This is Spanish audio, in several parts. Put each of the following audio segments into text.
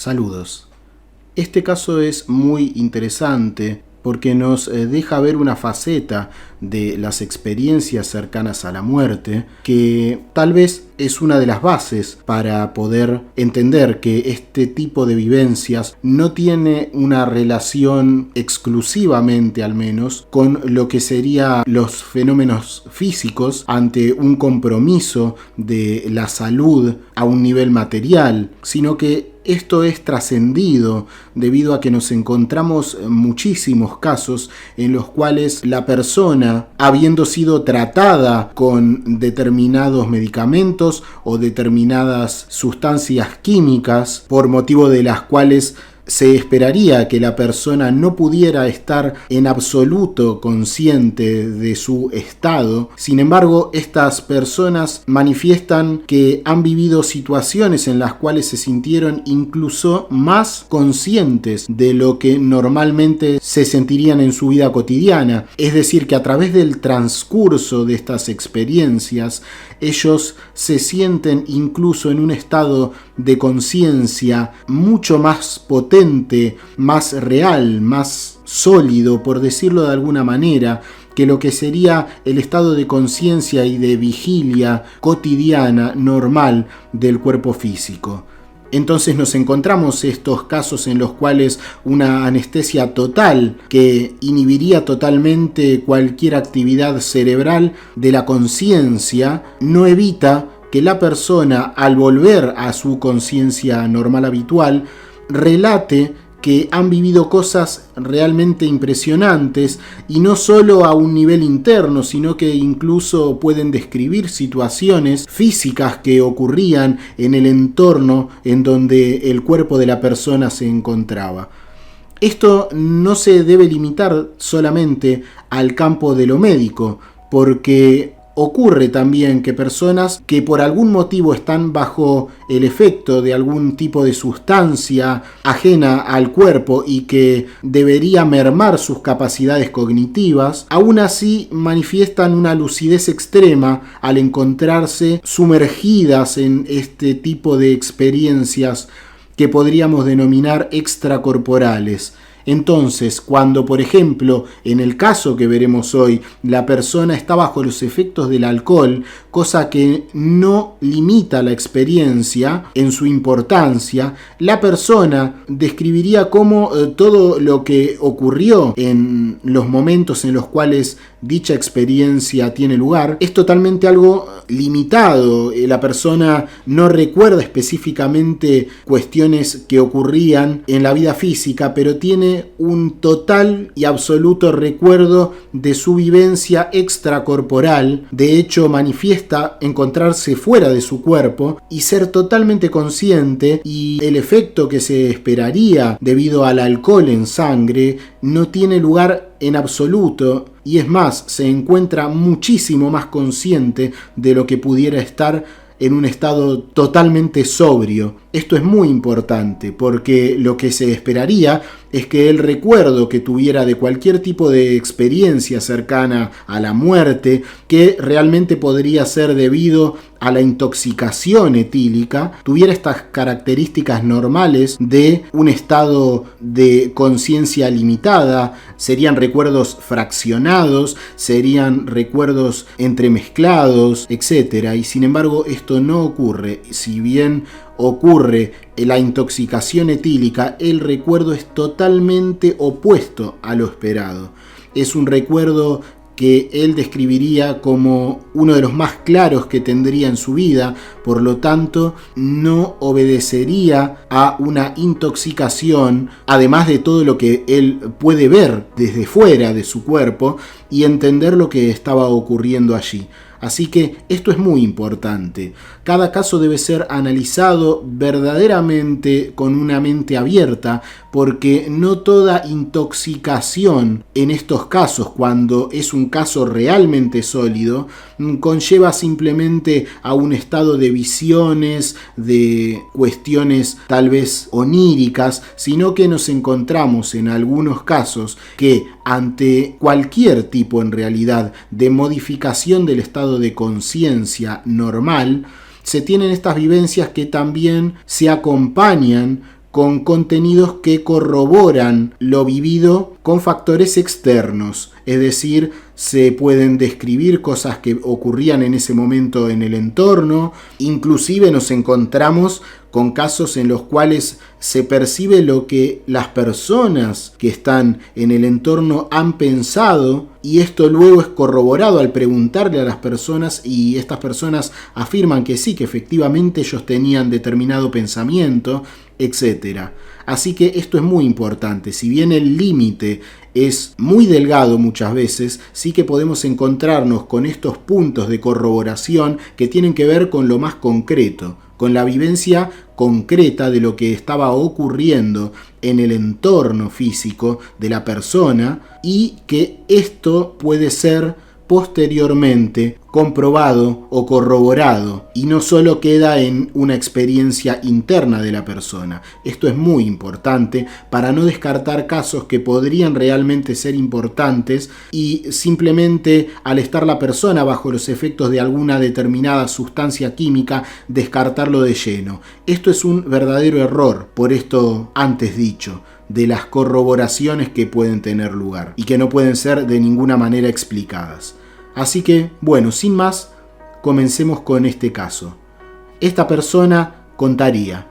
Saludos. Este caso es muy interesante porque nos deja ver una faceta de las experiencias cercanas a la muerte que tal vez es una de las bases para poder entender que este tipo de vivencias no tiene una relación exclusivamente, al menos, con lo que serían los fenómenos físicos ante un compromiso de la salud a un nivel material, sino que esto es trascendido debido a que nos encontramos muchísimos casos en los cuales la persona, habiendo sido tratada con determinados medicamentos o determinadas sustancias químicas por motivo de las cuales se esperaría que la persona no pudiera estar en absoluto consciente de su estado. Sin embargo, estas personas manifiestan que han vivido situaciones en las cuales se sintieron incluso más conscientes de lo que normalmente se sentirían en su vida cotidiana. Es decir, que a través del transcurso de estas experiencias, ellos se sienten incluso en un estado de conciencia mucho más potente, más real, más sólido, por decirlo de alguna manera, que lo que sería el estado de conciencia y de vigilia cotidiana normal del cuerpo físico. Entonces nos encontramos estos casos en los cuales una anestesia total que inhibiría totalmente cualquier actividad cerebral de la conciencia no evita que la persona, al volver a su conciencia normal habitual, relate que han vivido cosas realmente impresionantes y no solo a un nivel interno, sino que incluso pueden describir situaciones físicas que ocurrían en el entorno en donde el cuerpo de la persona se encontraba. Esto no se debe limitar solamente al campo de lo médico, porque ocurre también que personas que por algún motivo están bajo el efecto de algún tipo de sustancia ajena al cuerpo y que debería mermar sus capacidades cognitivas, aún así manifiestan una lucidez extrema al encontrarse sumergidas en este tipo de experiencias que podríamos denominar extracorporales. Entonces, cuando, por ejemplo, en el caso que veremos hoy, la persona está bajo los efectos del alcohol, cosa que no limita la experiencia en su importancia, la persona describiría cómo todo lo que ocurrió en los momentos en los cuales dicha experiencia tiene lugar es totalmente algo limitado. La persona no recuerda específicamente cuestiones que ocurrían en la vida física, pero tiene un total y absoluto recuerdo de su vivencia extracorporal. De hecho, manifiesta encontrarse fuera de su cuerpo y ser totalmente consciente, y el efecto que se esperaría debido al alcohol en sangre no tiene lugar en absoluto, y es más, se encuentra muchísimo más consciente de lo que pudiera estar en un estado totalmente sobrio. Esto es muy importante porque lo que se esperaría es que el recuerdo que tuviera de cualquier tipo de experiencia cercana a la muerte, que realmente podría ser debido a la intoxicación etílica, tuviera estas características normales de un estado de conciencia limitada. Serían recuerdos fraccionados, serían recuerdos entremezclados, etc. Y sin embargo esto no ocurre. Si bien ocurre la intoxicación etílica, el recuerdo es totalmente opuesto a lo esperado. Es un recuerdo que él describiría como uno de los más claros que tendría en su vida, por lo tanto no obedecería a una intoxicación, además de todo lo que él puede ver desde fuera de su cuerpo y entender lo que estaba ocurriendo allí. Así que esto es muy importante. Cada caso debe ser analizado verdaderamente con una mente abierta, porque no toda intoxicación en estos casos, cuando es un caso realmente sólido, conlleva simplemente a un estado de visiones, de cuestiones tal vez oníricas, sino que nos encontramos en algunos casos que ante cualquier tipo en realidad de modificación del estado de conciencia normal, se tienen estas vivencias que también se acompañan con contenidos que corroboran lo vivido con factores externos, es decir, se pueden describir cosas que ocurrían en ese momento en el entorno, inclusive nos encontramos con casos en los cuales se percibe lo que las personas que están en el entorno han pensado, y esto luego es corroborado al preguntarle a las personas, y estas personas afirman que sí, que efectivamente ellos tenían determinado pensamiento, etc. Así que esto es muy importante. Si bien el límite es muy delgado muchas veces, sí que podemos encontrarnos con estos puntos de corroboración que tienen que ver con lo más concreto, con la vivencia concreta de lo que estaba ocurriendo en el entorno físico de la persona, y que esto puede ser posteriormente comprobado o corroborado y no solo queda en una experiencia interna de la persona. Esto es muy importante para no descartar casos que podrían realmente ser importantes y simplemente al estar la persona bajo los efectos de alguna determinada sustancia química descartarlo de lleno. Esto es un verdadero error, por esto antes dicho, de las corroboraciones que pueden tener lugar y que no pueden ser de ninguna manera explicadas. Así que, bueno, sin más, comencemos con este caso. Esta persona contaría: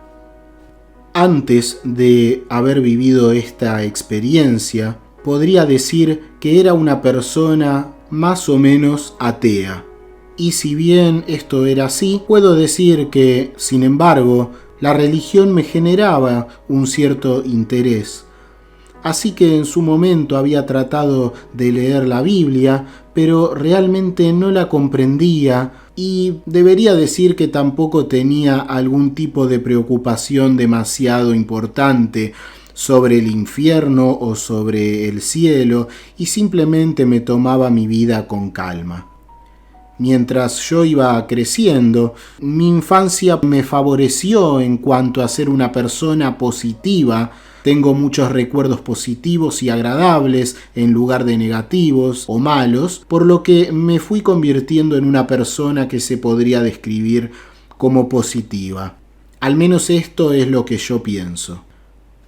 antes de haber vivido esta experiencia, podría decir que era una persona más o menos atea. Y si bien esto era así, puedo decir que, sin embargo, la religión me generaba un cierto interés. Así que en su momento había tratado de leer la Biblia, pero realmente no la comprendía, y debería decir que tampoco tenía algún tipo de preocupación demasiado importante sobre el infierno o sobre el cielo, y simplemente me tomaba mi vida con calma. Mientras yo iba creciendo, mi infancia me favoreció en cuanto a ser una persona positiva. Tengo muchos recuerdos positivos y agradables en lugar de negativos o malos, por lo que me fui convirtiendo en una persona que se podría describir como positiva. Al menos esto es lo que yo pienso.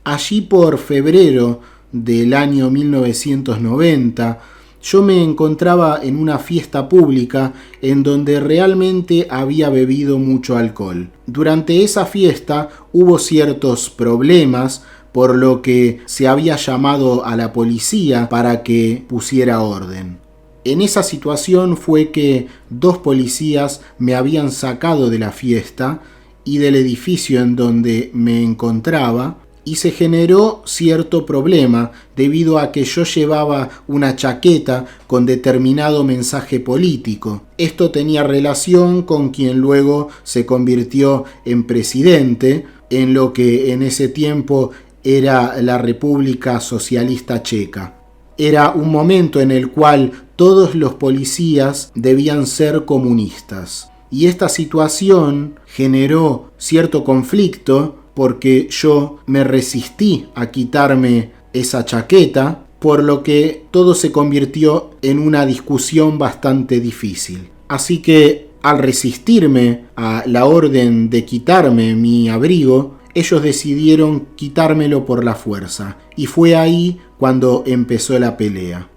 Allí por febrero del año 1990, yo me encontraba en una fiesta pública en donde realmente había bebido mucho alcohol. Durante esa fiesta hubo ciertos problemas, por lo que se había llamado a la policía para que pusiera orden. En esa situación fue que 2 policías me habían sacado de la fiesta y del edificio en donde me encontraba, y se generó cierto problema debido a que yo llevaba una chaqueta con determinado mensaje político. Esto tenía relación con quien luego se convirtió en presidente en lo que en ese tiempo era la República Socialista Checa. Era un momento en el cual todos los policías debían ser comunistas. Y esta situación generó cierto conflicto porque yo me resistí a quitarme esa chaqueta, por lo que todo se convirtió en una discusión bastante difícil. Así que al resistirme a la orden de quitarme mi abrigo, ellos decidieron quitármelo por la fuerza, y fue ahí cuando empezó la pelea.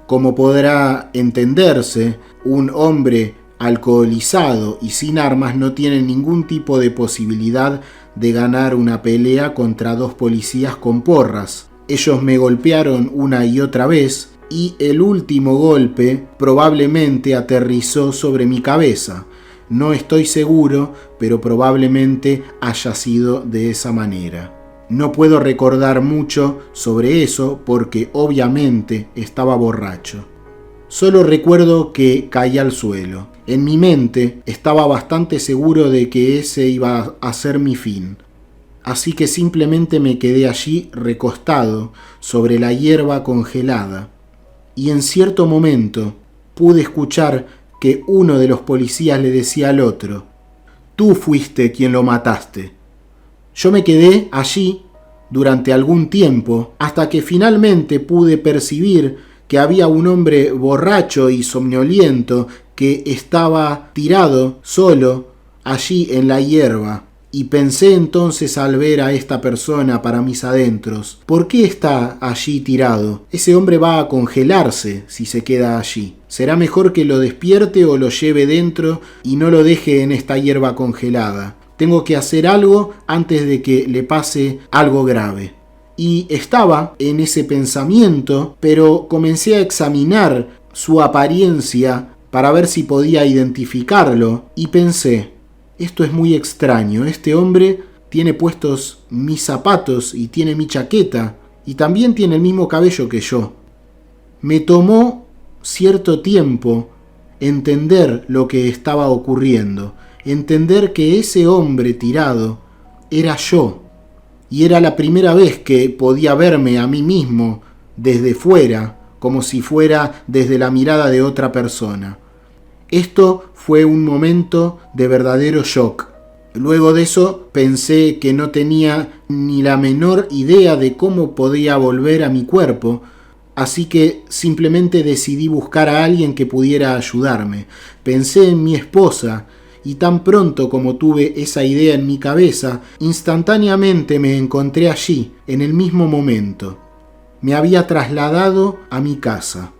Como podrá entenderse, un hombre alcoholizado y sin armas no tiene ningún tipo de posibilidad de ganar una pelea contra 2 policías con porras. Ellos me golpearon una y otra vez, y el último golpe probablemente aterrizó sobre mi cabeza. No estoy seguro, pero probablemente haya sido de esa manera. No puedo recordar mucho sobre eso porque obviamente estaba borracho. Solo recuerdo que caí al suelo. En mi mente estaba bastante seguro de que ese iba a ser mi fin. Así que simplemente me quedé allí recostado sobre la hierba congelada. Y en cierto momento pude escuchar que uno de los policías le decía al otro: «Tú fuiste quien lo mataste». Yo me quedé allí durante algún tiempo hasta que finalmente pude percibir que había un hombre borracho y somnoliento que estaba tirado solo allí en la hierba. Y pensé entonces al ver a esta persona para mis adentros, ¿por qué está allí tirado? Ese hombre va a congelarse si se queda allí. Será mejor que lo despierte o lo lleve dentro y no lo deje en esta hierba congelada. Tengo que hacer algo antes de que le pase algo grave. Y estaba en ese pensamiento, pero comencé a examinar su apariencia para ver si podía identificarlo y pensé, esto es muy extraño, este hombre tiene puestos mis zapatos y tiene mi chaqueta y también tiene el mismo cabello que yo. Me tomó cierto tiempo entender lo que estaba ocurriendo, entender que ese hombre tirado era yo y era la primera vez que podía verme a mí mismo desde fuera, como si fuera desde la mirada de otra persona. Esto fue un momento de verdadero shock. Luego de eso pensé que no tenía ni la menor idea de cómo podía volver a mi cuerpo, así que simplemente decidí buscar a alguien que pudiera ayudarme. Pensé en mi esposa y tan pronto como tuve esa idea en mi cabeza, instantáneamente me encontré allí, en el mismo momento. Me había trasladado a mi casa.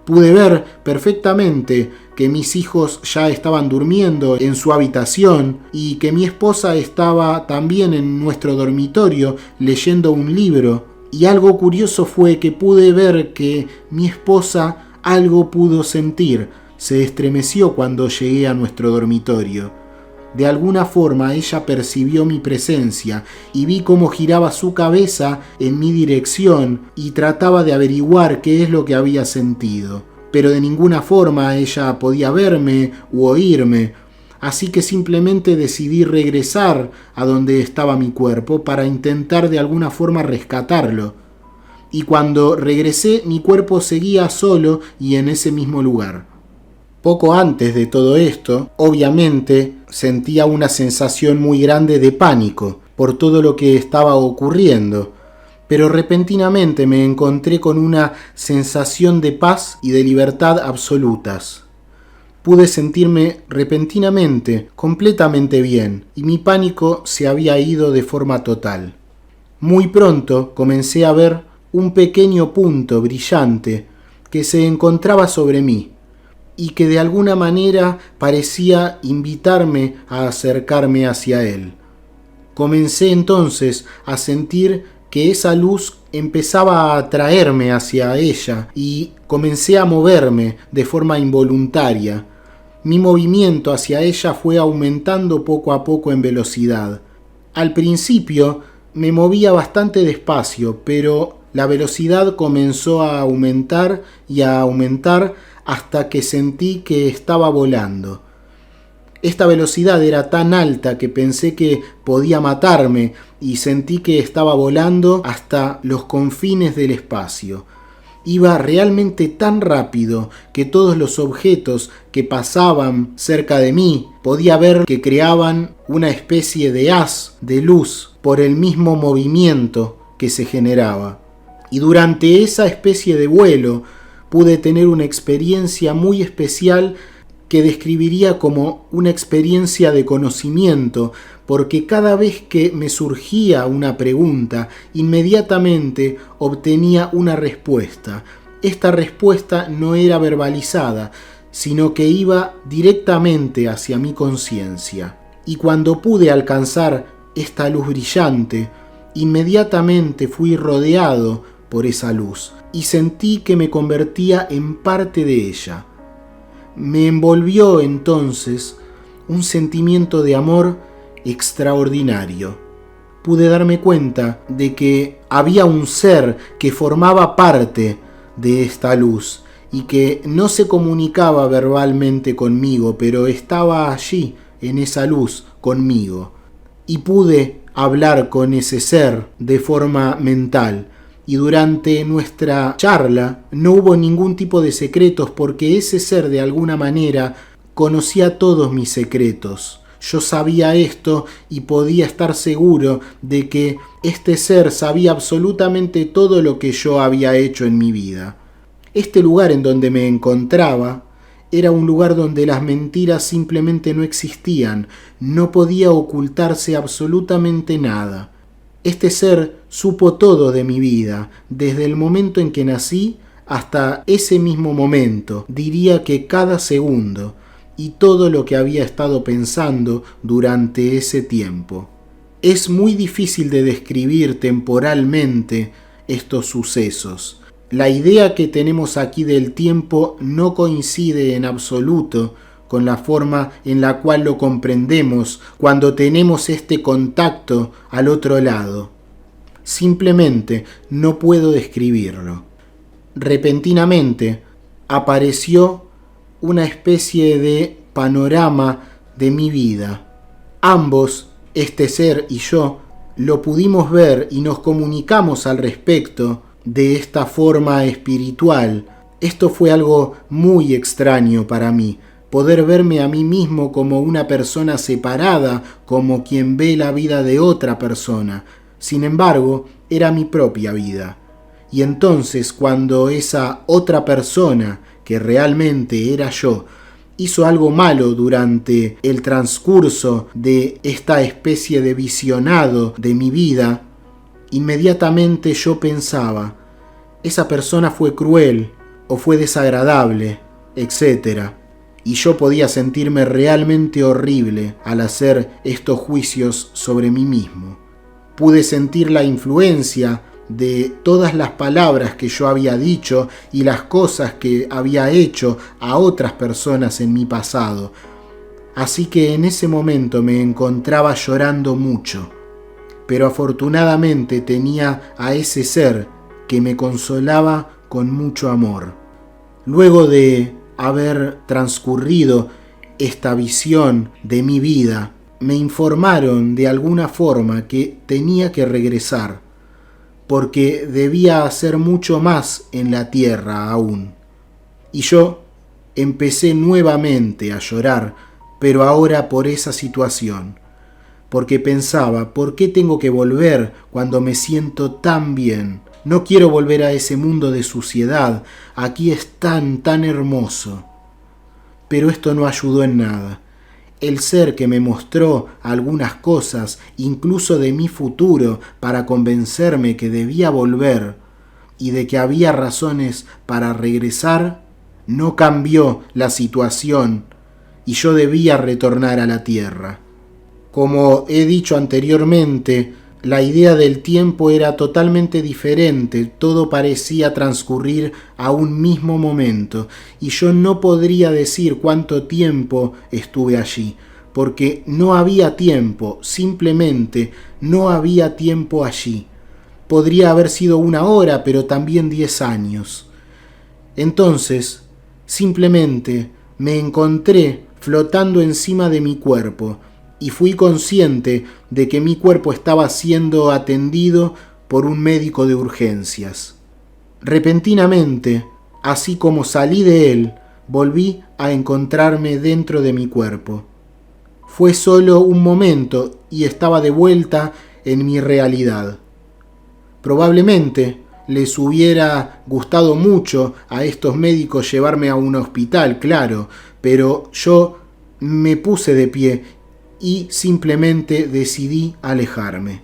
Pude ver perfectamente que mis hijos ya estaban durmiendo en su habitación y que mi esposa estaba también en nuestro dormitorio leyendo un libro. Y algo curioso fue que pude ver que mi esposa algo pudo sentir. Se estremeció cuando llegué a nuestro dormitorio. De alguna forma ella percibió mi presencia y vi cómo giraba su cabeza en mi dirección y trataba de averiguar qué es lo que había sentido. Pero de ninguna forma ella podía verme u oírme, así que simplemente decidí regresar a donde estaba mi cuerpo para intentar de alguna forma rescatarlo. Y cuando regresé, mi cuerpo seguía solo y en ese mismo lugar. Poco antes de todo esto, obviamente, sentía una sensación muy grande de pánico por todo lo que estaba ocurriendo, pero repentinamente me encontré con una sensación de paz y de libertad absolutas. Pude sentirme repentinamente completamente bien y mi pánico se había ido de forma total. Muy pronto comencé a ver un pequeño punto brillante que se encontraba sobre mí y que de alguna manera parecía invitarme a acercarme hacia él. Comencé entonces a sentir que esa luz empezaba a atraerme hacia ella y comencé a moverme de forma involuntaria. Mi movimiento hacia ella fue aumentando poco a poco en velocidad. Al principio me movía bastante despacio, pero la velocidad comenzó a aumentar y a aumentar hasta que sentí que estaba volando. Esta velocidad era tan alta que pensé que podía matarme y sentí que estaba volando hasta los confines del espacio. Iba realmente tan rápido que todos los objetos que pasaban cerca de mí podía ver que creaban una especie de haz de luz por el mismo movimiento que se generaba. Y durante esa especie de vuelo pude tener una experiencia muy especial que describiría como una experiencia de conocimiento, porque cada vez que me surgía una pregunta, inmediatamente obtenía una respuesta. Esta respuesta no era verbalizada, sino que iba directamente hacia mi conciencia. Y cuando pude alcanzar esta luz brillante, inmediatamente fui rodeado por esa luz y sentí que me convertía en parte de ella. Me envolvió entonces un sentimiento de amor extraordinario. Pude darme cuenta de que había un ser que formaba parte de esta luz y que no se comunicaba verbalmente conmigo, pero estaba allí en esa luz conmigo. Y pude hablar con ese ser de forma mental. Y durante nuestra charla no hubo ningún tipo de secretos porque ese ser de alguna manera conocía todos mis secretos. Yo sabía esto y podía estar seguro de que este ser sabía absolutamente todo lo que yo había hecho en mi vida. Este lugar en donde me encontraba era un lugar donde las mentiras simplemente no existían, no podía ocultarse absolutamente nada. Este ser supo todo de mi vida, desde el momento en que nací hasta ese mismo momento, diría que cada segundo, y todo lo que había estado pensando durante ese tiempo. Es muy difícil de describir temporalmente estos sucesos. La idea que tenemos aquí del tiempo no coincide en absoluto con la forma en la cual lo comprendemos cuando tenemos este contacto al otro lado. Simplemente no puedo describirlo. Repentinamente apareció una especie de panorama de mi vida. Ambos, este ser y yo, lo pudimos ver y nos comunicamos al respecto de esta forma espiritual. Esto fue algo muy extraño para mí, poder verme a mí mismo como una persona separada, como quien ve la vida de otra persona. Sin embargo, era mi propia vida. Y entonces, cuando esa otra persona, que realmente era yo, hizo algo malo durante el transcurso de esta especie de visionado de mi vida, inmediatamente yo pensaba, esa persona fue cruel o fue desagradable, etc. Y yo podía sentirme realmente horrible al hacer estos juicios sobre mí mismo. Pude sentir la influencia de todas las palabras que yo había dicho y las cosas que había hecho a otras personas en mi pasado. Así que en ese momento me encontraba llorando mucho, pero afortunadamente tenía a ese ser que me consolaba con mucho amor. Luego de haber transcurrido esta visión de mi vida, me informaron de alguna forma que tenía que regresar, porque debía hacer mucho más en la tierra aún. Y yo empecé nuevamente a llorar, pero ahora por esa situación, porque pensaba, ¿por qué tengo que volver cuando me siento tan bien? No quiero volver a ese mundo de suciedad, aquí es tan hermoso. Pero esto no ayudó en nada. El ser que me mostró algunas cosas, incluso de mi futuro, para convencerme que debía volver y de que había razones para regresar, no cambió la situación y yo debía retornar a la tierra. Como he dicho anteriormente, la idea del tiempo era totalmente diferente, todo parecía transcurrir a un mismo momento, y yo no podría decir cuánto tiempo estuve allí, porque no había tiempo, simplemente no había tiempo allí. Podría haber sido 1 hora, pero también 10 años. Entonces, simplemente me encontré flotando encima de mi cuerpo, y fui consciente de que mi cuerpo estaba siendo atendido por un médico de urgencias. Repentinamente, así como salí de él, volví a encontrarme dentro de mi cuerpo. Fue solo un momento y estaba de vuelta en mi realidad. Probablemente les hubiera gustado mucho a estos médicos llevarme a un hospital, claro, pero yo me puse de pie y simplemente decidí alejarme.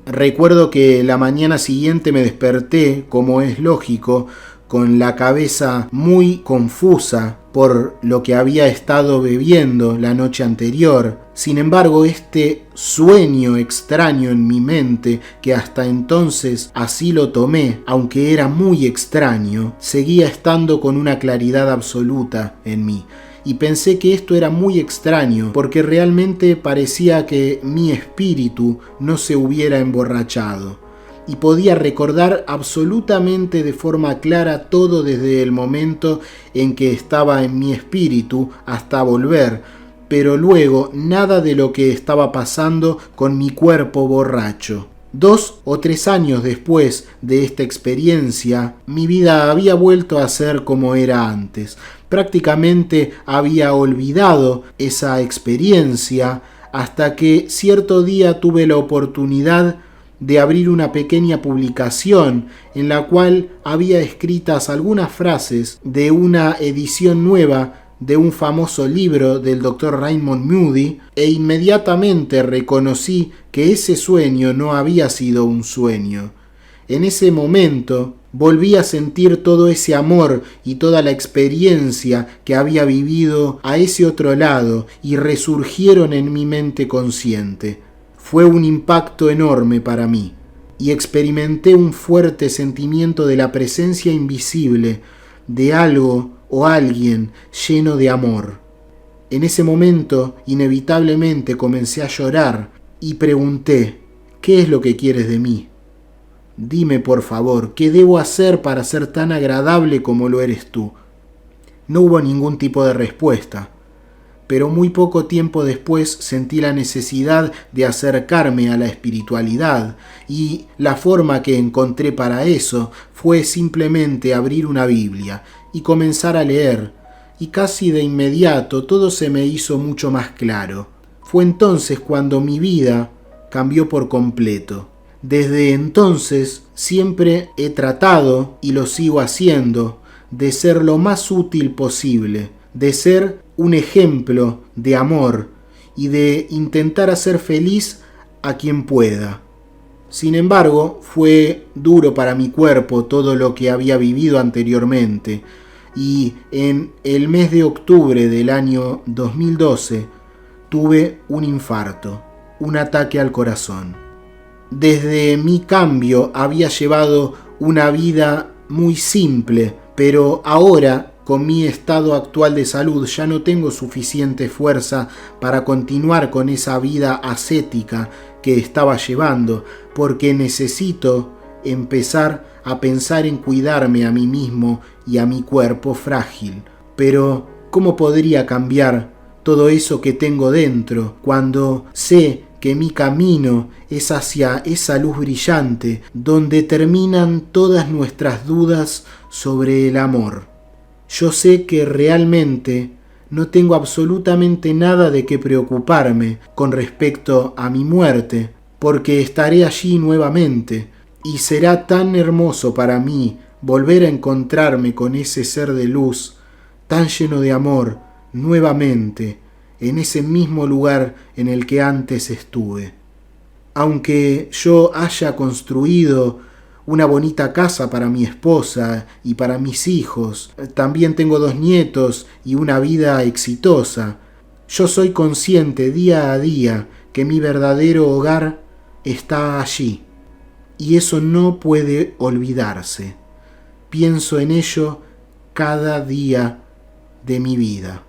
Recuerdo que la mañana siguiente me desperté, como es lógico, con la cabeza muy confusa por lo que había estado bebiendo la noche anterior. Sin embargo, este sueño extraño en mi mente, que hasta entonces así lo tomé, aunque era muy extraño, seguía estando con una claridad absoluta en mí. Y pensé que esto era muy extraño, porque realmente parecía que mi espíritu no se hubiera emborrachado. Y podía recordar absolutamente de forma clara todo desde el momento en que estaba en mi espíritu hasta volver, pero luego nada de lo que estaba pasando con mi cuerpo borracho. 2 o 3 años después de esta experiencia, mi vida había vuelto a ser como era antes. Prácticamente había olvidado esa experiencia hasta que cierto día tuve la oportunidad de abrir una pequeña publicación en la cual había escritas algunas frases de una edición nueva de un famoso libro del Dr. Raymond Moody e inmediatamente reconocí que ese sueño no había sido un sueño. En ese momento volví a sentir todo ese amor y toda la experiencia que había vivido a ese otro lado y resurgieron en mi mente consciente. Fue un impacto enorme para mí y experimenté un fuerte sentimiento de la presencia invisible de algo o alguien lleno de amor. En ese momento, inevitablemente comencé a llorar y pregunté, ¿qué es lo que quieres de mí? Dime por favor, ¿qué debo hacer para ser tan agradable como lo eres tú? No hubo ningún tipo de respuesta, pero muy poco tiempo después sentí la necesidad de acercarme a la espiritualidad y la forma que encontré para eso fue simplemente abrir una Biblia y comenzar a leer, y casi de inmediato todo se me hizo mucho más claro. Fue entonces cuando mi vida cambió por completo. Desde entonces siempre he tratado, y lo sigo haciendo, de ser lo más útil posible, de ser un ejemplo de amor y de intentar hacer feliz a quien pueda. Sin embargo, fue duro para mi cuerpo todo lo que había vivido anteriormente, y en el mes de octubre del año 2012 tuve un infarto, un ataque al corazón. Desde mi cambio había llevado una vida muy simple, pero ahora, con mi estado actual de salud, ya no tengo suficiente fuerza para continuar con esa vida ascética que estaba llevando, porque necesito empezar a pensar en cuidarme a mí mismo y a mi cuerpo frágil. Pero, ¿cómo podría cambiar todo eso que tengo dentro cuando sé que mi camino es hacia esa luz brillante donde terminan todas nuestras dudas sobre el amor? Yo sé que realmente no tengo absolutamente nada de qué preocuparme con respecto a mi muerte, porque estaré allí nuevamente, y será tan hermoso para mí volver a encontrarme con ese ser de luz, tan lleno de amor, nuevamente, en ese mismo lugar en el que antes estuve. Aunque yo haya construido una bonita casa para mi esposa y para mis hijos, también tengo 2 nietos y una vida exitosa, yo soy consciente día a día que mi verdadero hogar está allí, y eso no puede olvidarse. Pienso en ello cada día de mi vida.